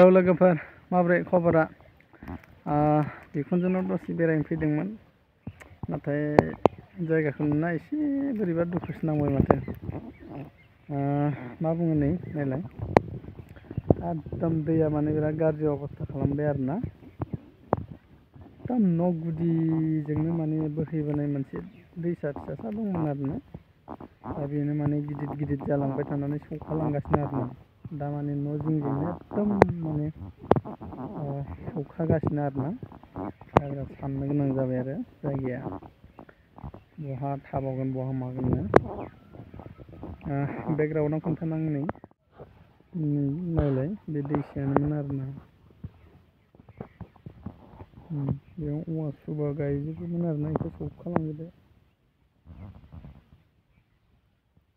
hello लोगोफोर माब्रै खबरा बिखुनजोनाव दसे बेरायनो फैदोंमोन नाथाय जायगाखौ नुना एसे बोरैबा दुखुसो नांबाय माथो मा बुङो नै नायलाय एकदम दैया माने बिराद गाज्रि अबस्था खालामबाय आरोना एकदम न' गुदिजोंनो माने बोहैबोनाय मोनसे दैसा फिसासा दंमोन आरोना दा बेनो माने गिदिर गिदिर जालांबाय थानानै सौखालांगासिनो आरोना दा माने न' जिंजोंनो एकदम माने सौखागासिनो आरोना दा बिराद साननो गोनां जाबाय आरो जायगाया बहा थाबावगोन बहा मागोननो बेकग्राउन्डआव खोन्थानो आं नै नायलाय बे दैसायानोमोन आरोना बेयाव औवा सुबा गायजोबोमोन आरोना बेखौ सौखालांजोब्बाय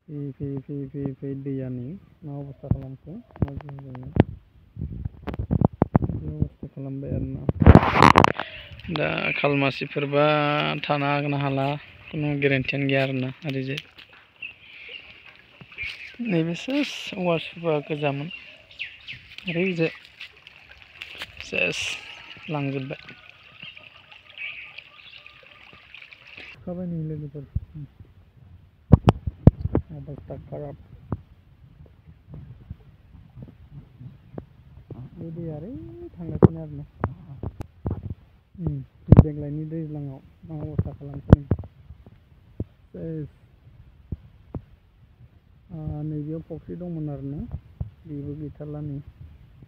फैयै फैयै दैया नै मा अबस्था खालामखो मा जिंजोंनो बे अबस्था खालामबाय आरोना दा खालमासिफोरबा थानो हागोन ना हाला खुनु गेरेन्टियानो गैया आरोना ओरैजाय नैबे सेस औवा सुबा गोजामोन ओरैजाय सेस लांजोब्बाय खुरखाबाय नै लोगोफोर अबस्था खाराब बे दैया ओरै थांगासिनो आरोना देग्लायनि दैज्लाङाव मा अबस्था खालामखो सेस नैबेयाव फख्रि दंमोन आरोना बेबो गैथारला नै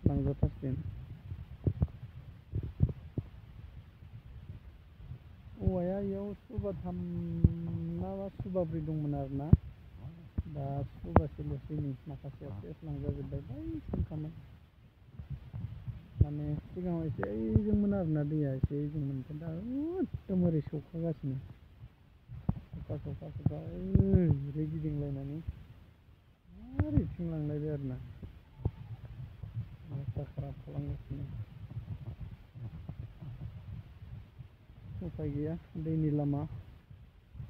लांजोबथारसिगोन औवाया इयाव सुबाथाम ना सुबाब्रै दंमोन आरोना दा सुबासेल'सै नै माखासेया सेस लांजाजोब्बाय बायसिमखामोन माने सिगाङाव एसे ओइजोंमोन आरोना दैया एसे ओइजोंमोन दा एकदम ओरै सौखागासिनो सौखा ओरै गिदिंलायनानै ओरैथिं लांलायबाय आरोना अबस्था खाराब खालामगासिनो उफाय गैया दैनि लामा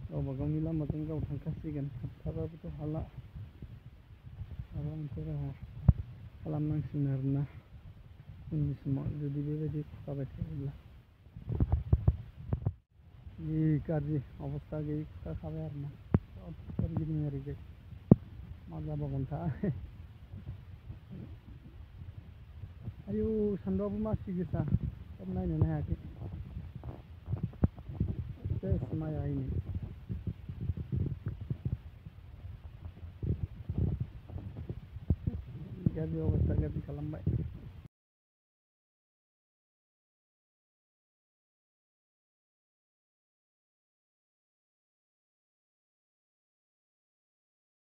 गावबा गावनि लामाजों गाव थांखासिगोन होबथाबाबोथ' हाला माबा मोनसे राहा खालामनांसिगोन आरोना उननि समाव जुदि बेबायदि खुरखाबाय थायोब्ला जि गाज्रि अबस्था गैयि खुरखाखाबाय आरोना सब सोरगिदिं ओरैजाय मा जाबावगोनथाय आयौ सान्दुंआबो मासि गोसा सब नायनोनो हायाखै सेस माइआ हनै गाज्रि अबस्था गाज्रि खालामबाय